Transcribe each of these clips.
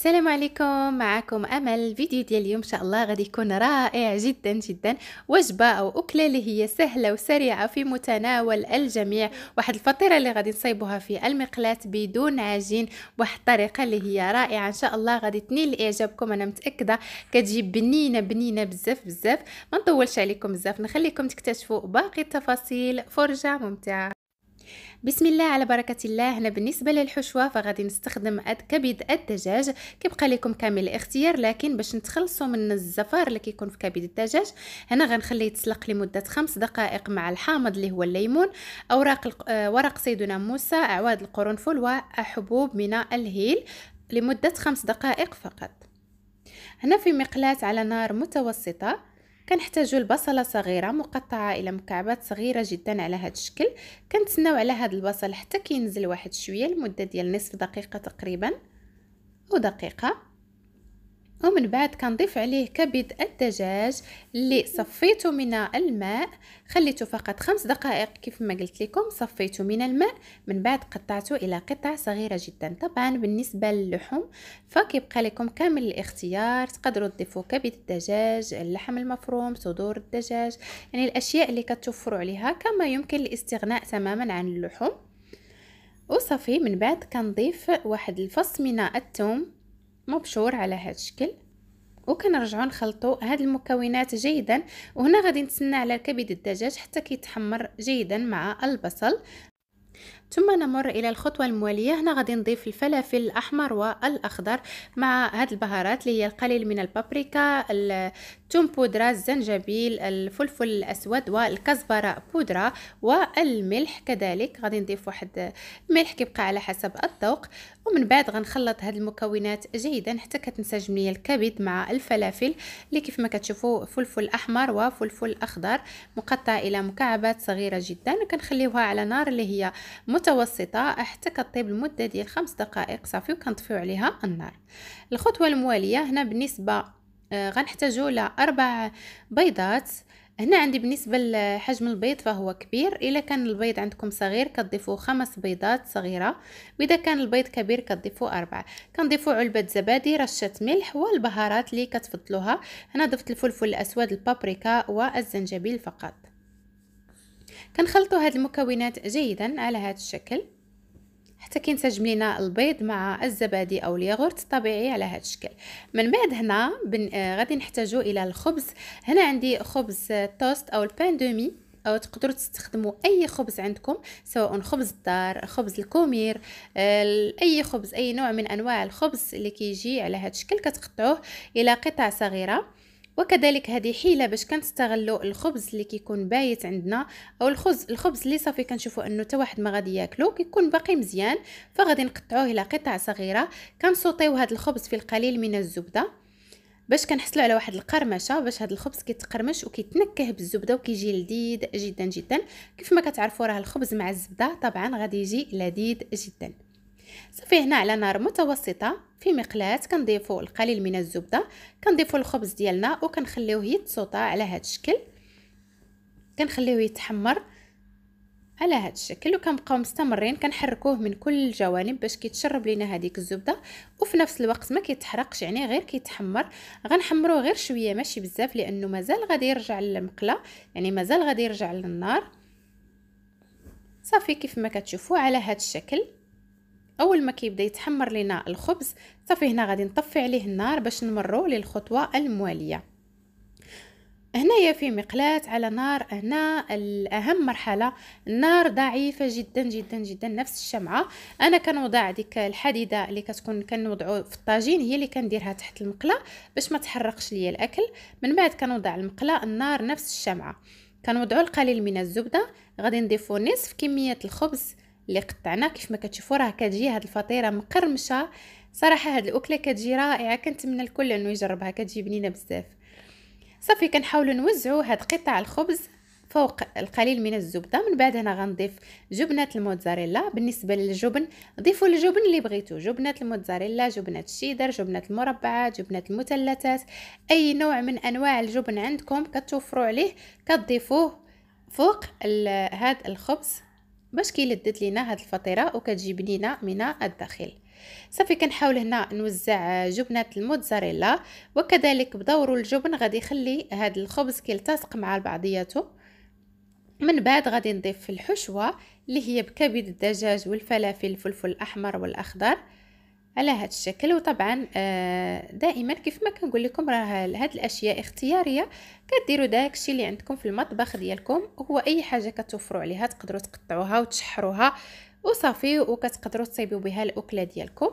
السلام عليكم، معكم امل. الفيديو ديال اليوم ان شاء الله غادي يكون رائع جدا جدا. وجبه او اكله اللي هي سهله وسريعه في متناول الجميع. واحد الفطيره اللي غادي نصايبوها في المقلاة بدون عجين، بواحد الطريقه اللي هي رائعه ان شاء الله غادي تنيل اعجابكم، انا متاكده. كتجيب بنينه بزاف بزاف. ما نطولش عليكم بزاف، نخليكم تكتشفوا باقي التفاصيل. فرجه ممتعه. بسم الله على بركة الله. هنا بالنسبة للحشوة فغادي نستخدم كبد الدجاج. كيبقى لكم كامل الاختيار، لكن باش نتخلصوا من الزفار اللي كيكون في كبد الدجاج هنا غنخليه يتسلق لمدة 5 دقائق مع الحامض اللي هو الليمون، ورق سيدنا موسى، اعواد القرنفل وحبوب من الهيل لمدة 5 دقائق فقط. هنا في مقلاة على نار متوسطة كنحتاجو البصله صغيره مقطعه الى مكعبات صغيره جدا على هذا الشكل. كنتسناو على هذا البصل حتى كينزل واحد شويه لمده ديال نصف دقيقه تقريبا او دقيقه، ومن بعد كنضيف عليه كبد الدجاج اللي صفيته من الماء. خليته فقط 5 دقائق كيف ما قلت لكم. صفيته من الماء، من بعد قطعته الى قطع صغيره جدا. طبعا بالنسبه للحوم فكيبقى لكم كامل الاختيار، تقدروا تضيفوا كبد الدجاج، اللحم المفروم، صدور الدجاج، يعني الاشياء اللي كتوفروا عليها. كما يمكن الاستغناء تماما عن اللحوم. وصافي من بعد كنضيف واحد الفص من الثوم مبشور على هذا الشكل، وكنرجعوا نخلطوا هاد المكونات جيدا. وهنا غادي نتسنى على كبد الدجاج حتى كيتحمر جيدا مع البصل. ثم نمر الى الخطوه المواليه. هنا غادي نضيف الفلفل الاحمر والاخضر مع هاد البهارات اللي هي القليل من البابريكا، الثوم بودره، الزنجبيل، الفلفل الاسود والكزبره بودره والملح. كذلك غادي نضيف واحد الملح كيبقى على حسب الذوق. ومن بعد غنخلط هاد المكونات جيدا حتى كتنسجم لي الكبد مع الفلافل اللي كيف ما كتشوفوا فلفل احمر وفلفل اخضر مقطع الى مكعبات صغيره جدا. وكنخليوها على نار اللي هي متوسطه حتى كطيب لمده ديال 5 دقائق صافي، وكنطفيو عليها النار. الخطوه المواليه هنا بالنسبه غنحتاجوا ل 4 بيضات. هنا عندي بالنسبه لحجم البيض فهو كبير، الا كان البيض عندكم صغير كتضيفوا 5 بيضات صغيره، واذا كان البيض كبير كتضيفوا 4. كنضيفوا علبه زبادي، رشه ملح، والبهارات اللي كتفضلوها. هنا ضفت الفلفل الاسود، البابريكا والزنجبيل فقط. كنخلطوا هاد المكونات جيدا على هذا الشكل حتى كينسجم لينا البيض مع الزبادي او الياغورت الطبيعي على هذا الشكل. من بعد هنا غادي نحتاجو الى الخبز. هنا عندي خبز توست او البان دومي، او تقدروا تستخدموا اي خبز عندكم، سواء خبز الدار، خبز الكومير، اي خبز، اي نوع من انواع الخبز اللي كيجي على هذا الشكل كتقطعوه الى قطع صغيره. وكذلك هذه حيله باش كنستغلوا الخبز اللي كيكون بايت عندنا، او الخبز اللي صافي كنشوفوا انه حتى واحد ما غادي ياكلو، كيكون باقي مزيان، فغادي نقطعوه الى قطع صغيره. كنسوطيو هذا الخبز في القليل من الزبده باش كنحصلوا على واحد القرمشه، باش هذا الخبز كيتقرمش وكيتنكه بالزبده وكيجي لذيذ جدا جدا. كيف ما كتعرفوا راه الخبز مع الزبده طبعا غادي يجي لذيذ جدا. صافي هنا على نار متوسطه في مقلاة كنضيفوا القليل من الزبده، كنضيفوا الخبز ديالنا وكنخليوه يتسوطا على هذا الشكل، كنخليوه يتحمر على هذا الشكل، وكنبقاو مستمرين كنحركوه من كل الجوانب باش كيتشرب لينا هذيك الزبده، وفي نفس الوقت ما كيتحرقش، يعني غير كيتحمر. غنحمروه غير شويه ماشي بزاف، لانه مازال غادي يرجع للمقله، يعني مازال غادي يرجع للنار. صافي كيف ما كتشوفوا على هذا الشكل. اول ما كيبدا يتحمر لنا الخبز صافي هنا غادي نطفي عليه النار باش نمروا للخطوه المواليه. هنايا في مقلاة على نار، هنا الاهم مرحله النار ضعيفه جدا جدا جدا، نفس الشمعه. انا كنوضع ديك الحديده اللي كتكون كنوضعوا في الطاجين هي اللي كنديرها تحت المقله باش ما تحرقش ليا الاكل. من بعد كنوضع المقله النار نفس الشمعه، كنوضعوا القليل من الزبده، غادي نضيفوا نصف كميه الخبز اللي قطعنا. كيف ما كتشوفوا راه كتجي هاد الفطيره مقرمشه. صراحه هاد الاكله كتجي رائعه، كنتمنى الكل انه يجربها، كتجي بنينه بزاف. صافي كنحاولوا نوزعوا هاد قطع الخبز فوق القليل من الزبده. من بعد هنا غنضيف جبنه الموتزاريلا. بالنسبه للجبن ضيفوا الجبن اللي بغيتو، جبنه الموتزاريلا، جبنه الشيدر، جبنه المربعات، جبنه المثلثات، اي نوع من انواع الجبن عندكم كتوفروا عليه كتضيفوه فوق هاد الخبز باش كيلذذ لينا هاد الفطيره وكتجي بنينه من الداخل. صافي كنحاول هنا نوزع جبنه الموتزاريلا، وكذلك بدور الجبن غادي يخلي هذا الخبز كيلتصق مع بعضياته. من بعد غادي نضيف الحشوه اللي هي بكبد الدجاج والفلافل الفلفل الاحمر والاخضر على هذا الشكل. وطبعا دائما كيف ما كنقول لكم راه هاد الاشياء اختياريه، كديروا داكشي اللي عندكم في المطبخ ديالكم، هو اي حاجه كتوفروا عليها تقدروا تقطعوها وتشحروها وصافي، وكتقدروا تصيبوا بها الاكله ديالكم.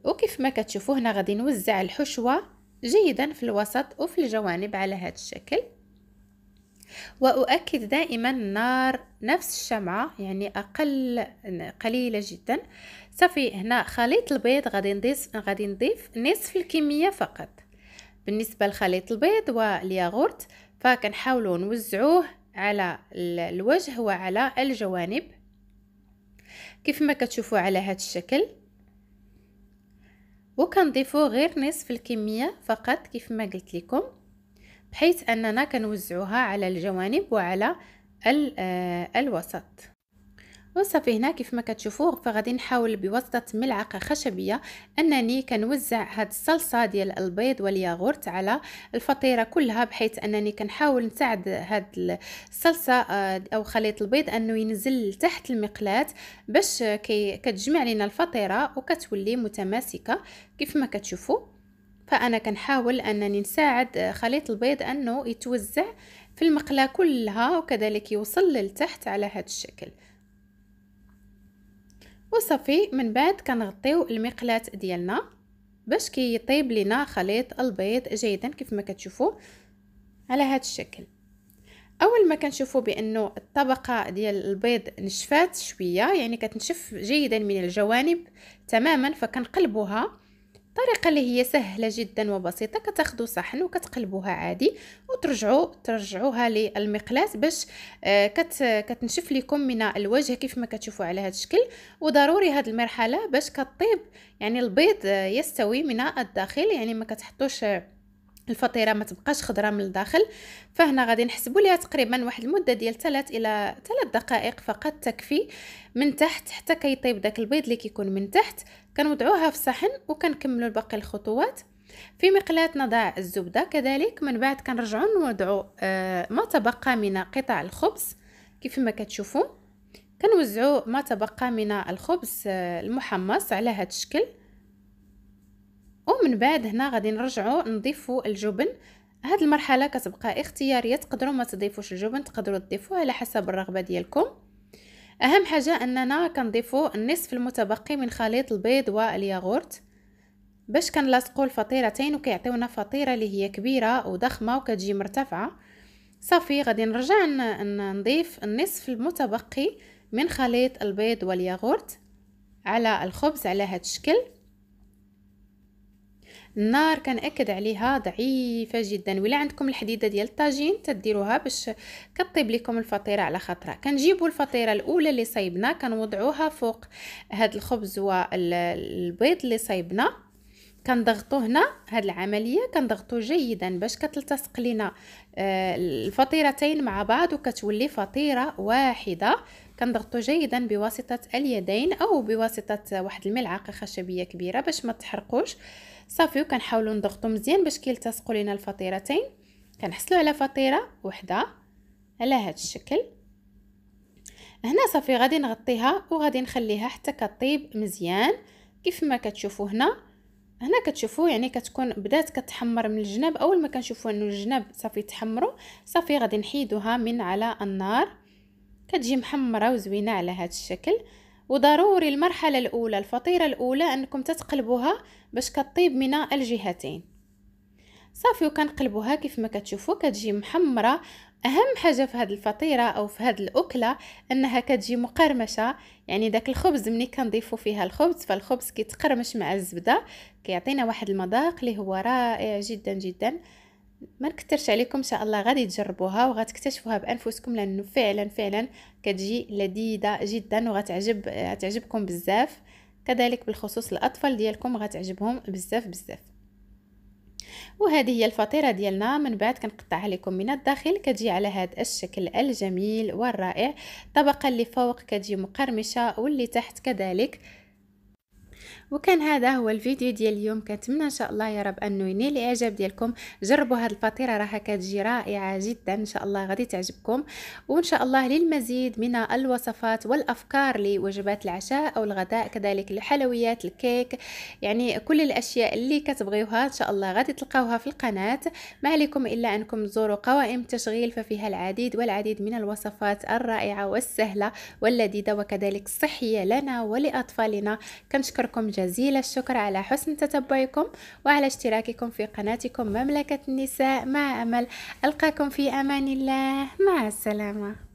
وكيف ما كتشوفوا هنا غادي نوزع الحشوه جيدا في الوسط وفي الجوانب على هذا الشكل. واؤكد دائما النار نفس الشمعه، يعني قليله جدا. صافي هنا خليط البيض غادي نضيف نصف الكميه فقط. بالنسبه لخليط البيض والياغورت فكنحاولوا نوزعوه على الوجه وعلى الجوانب كيف ما كتشوفوا على هذا الشكل، وكنضيفوا غير نصف الكميه فقط كيف ما قلت لكم، بحيث اننا كنوزعوها على الجوانب وعلى الوسط. وصافي هنا كيف ما كتشوفوا فغادي نحاول بواسطه ملعقه خشبيه انني كنوزع هاد الصلصه ديال البيض والياغورت على الفطيره كلها، بحيث انني كنحاول نساعد هاد الصلصه او خليط البيض انه ينزل تحت المقلاة باش كتجمع لنا الفطيره وكتولي متماسكه كيف ما كتشوفوا. فانا كنحاول انني نساعد خليط البيض انه يتوزع في المقلاة كلها وكذلك يوصل للتحت على هذا الشكل. وصافي من بعد كنغطيو المقلاة ديالنا باش كيطيب لنا خليط البيض جيدا كيف ما كتشوفوا على هذا الشكل. اول ما كنشوفوا بانه الطبقه ديال البيض نشفات شويه، يعني كتنشف جيدا من الجوانب تماما، فكنقلبوها طريقه اللي هي سهله جدا وبسيطه. كتاخذوا صحن وكتقلبوها عادي وترجعوها للمقلاة باش كتنشف لكم من الوجه كيف ما كتشوفوا على هذا الشكل. وضروري هذه المرحله باش كطيب يعني البيض يستوي من الداخل، يعني ما كتحطوش الفطيره ما تبقاش خضراء من الداخل. فهنا غادي نحسبوا ليها تقريبا واحد المده ديال 3 الى 3 دقائق فقط تكفي من تحت حتى كيطيب داك البيض اللي كيكون من تحت. كنوضعوها في صحن وكنكملوا باقي الخطوات. في مقلاة نضع الزبده كذلك. من بعد كنرجعوا نوضعوا ما تبقى من قطع الخبز كيف ما كتشوفوا، كنوزعوا ما تبقى من الخبز المحمص على هذا الشكل. ومن بعد هنا غادي نرجعوا نضيفوا الجبن. هاد المرحله كتبقى اختياريه، تقدروا ما تضيفوش الجبن، تقدروا تضيفوه على حسب الرغبه ديالكم. اهم حاجه اننا كنضيفوا النصف المتبقي من خليط البيض والياغورت باش كنلاصقوا الفطيرتين وكيعطيونا فطيره اللي هي كبيره وضخمه وكتجي مرتفعه. صافي غادي نرجع نضيف النصف المتبقي من خليط البيض والياغورت على الخبز على هذا الشكل. النار كنأكد عليها ضعيفه جدا، ولا عندكم الحديده ديال الطاجين تديروها باش كطيب لكم الفطيره على خطره. كنجيبوا الفطيره الاولى اللي صايبنا كنوضعوها فوق هذا الخبز والبيض اللي صايبنا، كنضغطوا هنا هذه العمليه كنضغطوا جيدا باش كتلتصق لنا الفطيرتين مع بعض وكتولي فطيره واحده. كنضغطوا جيدا بواسطه اليدين او بواسطه واحد الملعقه خشبيه كبيره باش ما تحرقوش. صافي وكنحاولوا نضغطوا مزيان باش كيلتصقوا لنا الفطيرتين. كنحصلوا على فطيره وحده على هذا الشكل. هنا صافي غادي نغطيها وغادي نخليها حتى كطيب مزيان كيف ما كتشوفوا هنا كتشوفوا يعني كتكون بدات كتحمر من الجناب. اول ما كنشوفوا انه الجناب صافي تحمروا صافي غادي نحيدوها من على النار، كتجي محمره وزوينه على هذا الشكل. وضروري المرحله الاولى الفطيره الاولى انكم تتقلبوها باش كطيب من الجهتين. صافي وكنقلبوها كيف ما كتشوفوا كتجي محمره. اهم حاجه في هذه الفطيره او في هذه الاكله انها كتجي مقرمشه، يعني داك الخبز ملي كنضيفوا فيها الخبز فالخبز كيتقرمش مع الزبده كيعطينا واحد المذاق اللي هو رائع جدا جدا. ما نكثرش عليكم، ان شاء الله غادي تجربوها وغتكتشفوها بانفسكم لانه فعلا كتجي لذيذه جدا وغتعجبكم بزاف. كذلك بالخصوص الاطفال ديالكم غتعجبهم بزاف. وهذه هي الفطيره ديالنا. من بعد كنقطعها لكم من الداخل كتجي على هذا الشكل الجميل والرائع. الطبقه اللي فوق كتجي مقرمشه واللي تحت كذلك. وكان هذا هو الفيديو ديال اليوم. كنتمنى ان شاء الله يا رب انه ينال الاعجاب ديالكم. جربوا هذه الفطيره راها كتجي رائعه جدا، ان شاء الله غادي تعجبكم. وان شاء الله للمزيد من الوصفات والافكار لوجبات العشاء او الغداء، كذلك الحلويات، الكيك، يعني كل الاشياء اللي كتبغيوها ان شاء الله غادي تلقاوها في القناه. ما عليكم الا انكم تزوروا قوائم التشغيل، ففيها العديد والعديد من الوصفات الرائعه والسهله واللذيذه وكذلك الصحيه لنا ولأطفالنا. كنشكركم جزيل الشكر على حسن تتبعكم وعلى اشتراككم في قناتكم مملكة النساء مع أمل. ألقاكم في أمان الله، مع السلامة.